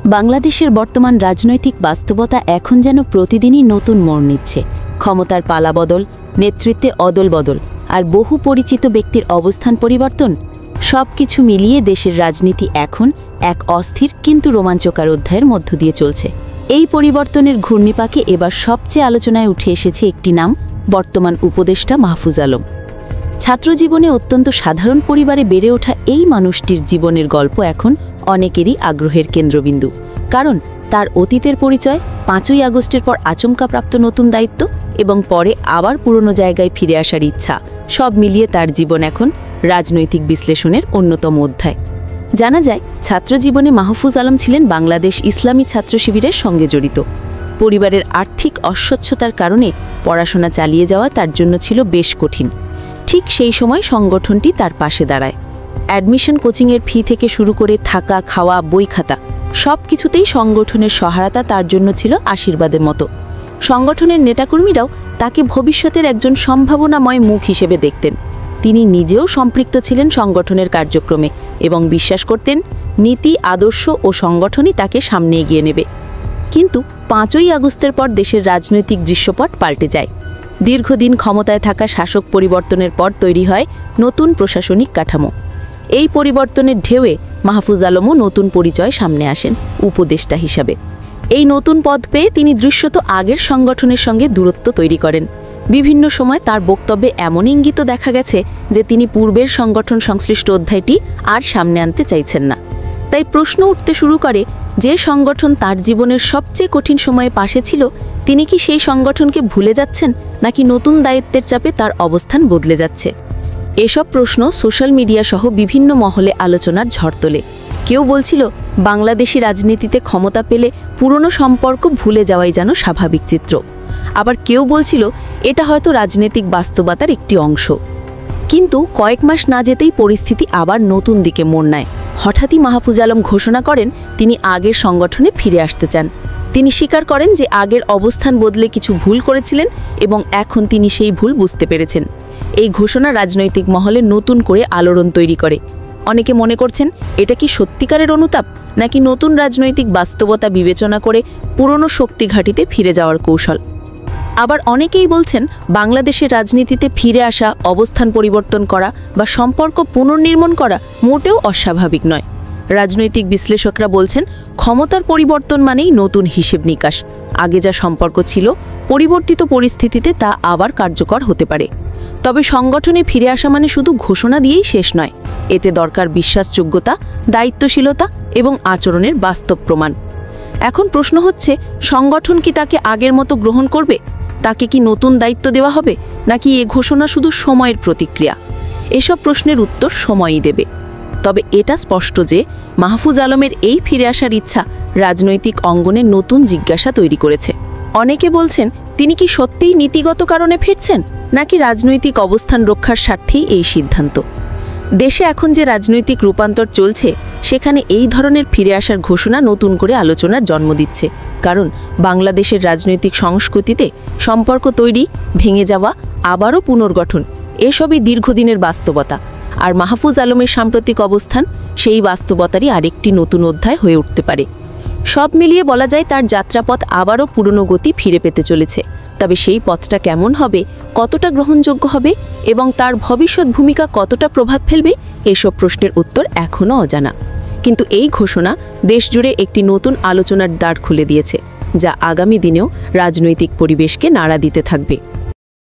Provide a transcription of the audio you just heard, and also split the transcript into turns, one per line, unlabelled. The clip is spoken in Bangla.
বাংলাদেশের বর্তমান রাজনৈতিক বাস্তবতা এখন যেন প্রতিদিনই নতুন মোড় নিচ্ছে। ক্ষমতার পালাবদল, নেতৃত্বে অদলবদল আর বহু পরিচিত ব্যক্তির অবস্থান পরিবর্তন, সবকিছু মিলিয়ে দেশের রাজনীতি এখন এক অস্থির কিন্তু রোমাঞ্চকর অধ্যায়ের মধ্য দিয়ে চলছে। এই পরিবর্তনের ঘূর্ণিপাকে এবার সবচেয়ে আলোচনায় উঠে এসেছে একটি নাম, বর্তমান উপদেষ্টা মাহফুজ আলম। ছাত্রজীবনে অত্যন্ত সাধারণ পরিবারে বেড়ে ওঠা এই মানুষটির জীবনের গল্প এখন অনেকেরই আগ্রহের কেন্দ্রবিন্দু। কারণ তার অতীতের পরিচয়, ৫ই আগস্টের পর আচমকাপ্রাপ্ত নতুন দায়িত্ব এবং পরে আবার পুরনো জায়গায় ফিরে আসার ইচ্ছা, সব মিলিয়ে তার জীবন এখন রাজনৈতিক বিশ্লেষণের অন্যতম অধ্যায়। জানা যায়, ছাত্রজীবনে মাহফুজ আলম ছিলেন বাংলাদেশ ইসলামী ছাত্র শিবিরের সঙ্গে জড়িত। পরিবারের আর্থিক অস্বচ্ছতার কারণে পড়াশোনা চালিয়ে যাওয়া তার জন্য ছিল বেশ কঠিন। ঠিক সেই সময় সংগঠনটি তার পাশে দাঁড়ায়। অ্যাডমিশন, কোচিংয়ের ফি থেকে শুরু করে থাকা, খাওয়া, বই খাতা সব কিছুতেই সংগঠনের সহায়তা তার জন্য ছিল আশীর্বাদের মতো। সংগঠনের নেতাকর্মীরাও তাকে ভবিষ্যতের একজন সম্ভাবনাময় মুখ হিসেবে দেখতেন। তিনি নিজেও সম্পৃক্ত ছিলেন সংগঠনের কার্যক্রমে এবং বিশ্বাস করতেন নীতি, আদর্শ ও সংগঠনই তাকে সামনে এগিয়ে নেবে। কিন্তু ৫ই আগস্টের পর দেশের রাজনৈতিক দৃশ্যপট পাল্টে যায়। দীর্ঘদিন ক্ষমতায় থাকা শাসক পরিবর্তনের পর তৈরি হয় নতুন প্রশাসনিক কাঠামো। এই পরিবর্তনের ঢেউয়ে মাহফুজ আলমও নতুন পরিচয় সামনে আসেন, উপদেষ্টা হিসাবে। এই নতুন পদ পেয়ে তিনি দৃশ্যত আগের সংগঠনের সঙ্গে দূরত্ব তৈরি করেন। বিভিন্ন সময় তার বক্তব্যে এমন ইঙ্গিত দেখা গেছে যে তিনি পূর্বের সংগঠন সংশ্লিষ্ট অধ্যায়টি আর সামনে আনতে চাইছেন না। তাই প্রশ্ন উঠতে শুরু করে, যে সংগঠন তার জীবনের সবচেয়ে কঠিন সময়ে পাশে ছিল, তিনি কি সেই সংগঠনকে ভুলে যাচ্ছেন, নাকি নতুন দায়িত্বের চাপে তার অবস্থান বদলে যাচ্ছে? এসব প্রশ্ন সোশ্যাল মিডিয়া সহ বিভিন্ন মহলে আলোচনার ঝড় তোলে। কেউ বলছিল, বাংলাদেশি রাজনীতিতে ক্ষমতা পেলে পুরনো সম্পর্ক ভুলে যাওয়াই যেন স্বাভাবিক চিত্র। আবার কেউ বলছিল, এটা হয়তো রাজনৈতিক বাস্তবতার একটি অংশ। কিন্তু কয়েক মাস না যেতেই পরিস্থিতি আবার নতুন দিকে মোড় নেয়। হঠাৎই মাহফুজ আলম ঘোষণা করেন তিনি আগের সংগঠনে ফিরে আসতে চান। তিনি স্বীকার করেন যে আগের অবস্থান বদলে কিছু ভুল করেছিলেন এবং এখন তিনি সেই ভুল বুঝতে পেরেছেন। এই ঘোষণা রাজনৈতিক মহলে নতুন করে আলোড়ন তৈরি করে। অনেকে মনে করছেন, এটা কি সত্যিকারের অনুতাপ, নাকি নতুন রাজনৈতিক বাস্তবতা বিবেচনা করে পুরনো শক্তি ঘাঁটিতে ফিরে যাওয়ার কৌশল? আবার অনেকেই বলছেন, বাংলাদেশের রাজনীতিতে ফিরে আসা, অবস্থান পরিবর্তন করা বা সম্পর্ক পুনর্নির্মাণ করা মোটেও অস্বাভাবিক নয়। রাজনৈতিক বিশ্লেষকরা বলছেন, ক্ষমতার পরিবর্তন মানেই নতুন হিসেব নিকাশ। আগে যা সম্পর্ক ছিল, পরিবর্তিত পরিস্থিতিতে তা আবার কার্যকর হতে পারে। তবে সংগঠনে ফিরে আসা মানে শুধু ঘোষণা দিয়েই শেষ নয়। এতে দরকার বিশ্বাসযোগ্যতা, দায়িত্বশীলতা এবং আচরণের বাস্তব প্রমাণ। এখন প্রশ্ন হচ্ছে, সংগঠন কি তাকে আগের মতো গ্রহণ করবে? তাকে কি নতুন দায়িত্ব দেওয়া হবে, নাকি এ ঘোষণা শুধু সময়ের প্রতিক্রিয়া? এসব প্রশ্নের উত্তর সময়ই দেবে। তবে এটা স্পষ্ট যে মাহফুজ আলমের এই ফিরে আসার ইচ্ছা রাজনৈতিক অঙ্গনে নতুন জিজ্ঞাসা তৈরি করেছে। অনেকে বলছেন, তিনি কি সত্যিই নীতিগত কারণে ফিরছেন, নাকি রাজনৈতিক অবস্থান রক্ষার স্বার্থেই এই সিদ্ধান্ত? দেশে এখন যে রাজনৈতিক রূপান্তর চলছে, সেখানে এই ধরনের ফিরে আসার ঘোষণা নতুন করে আলোচনার জন্ম দিচ্ছে। কারণ বাংলাদেশের রাজনৈতিক সংস্কৃতিতে সম্পর্ক তৈরি, ভেঙে যাওয়া, আবারও পুনর্গঠন এসবই দীর্ঘদিনের বাস্তবতা। আর মাহফুজ আলমের সাম্প্রতিক অবস্থান সেই বাস্তবতারই আরেকটি নতুন অধ্যায় হয়ে উঠতে পারে। সব মিলিয়ে বলা যায়, তার যাত্রাপথ আবারও পুরনো গতি ফিরে পেতে চলেছে। তবে সেই পথটা কেমন হবে, কতটা গ্রহণযোগ্য হবে এবং তার ভবিষ্যৎ ভূমিকা কতটা প্রভাব ফেলবে, এসব প্রশ্নের উত্তর এখনও অজানা। কিন্তু এই ঘোষণা দেশজুড়ে একটি নতুন আলোচনার দ্বার খুলে দিয়েছে, যা আগামী দিনেও রাজনৈতিক পরিবেশকে নাড়া দিতে থাকবে।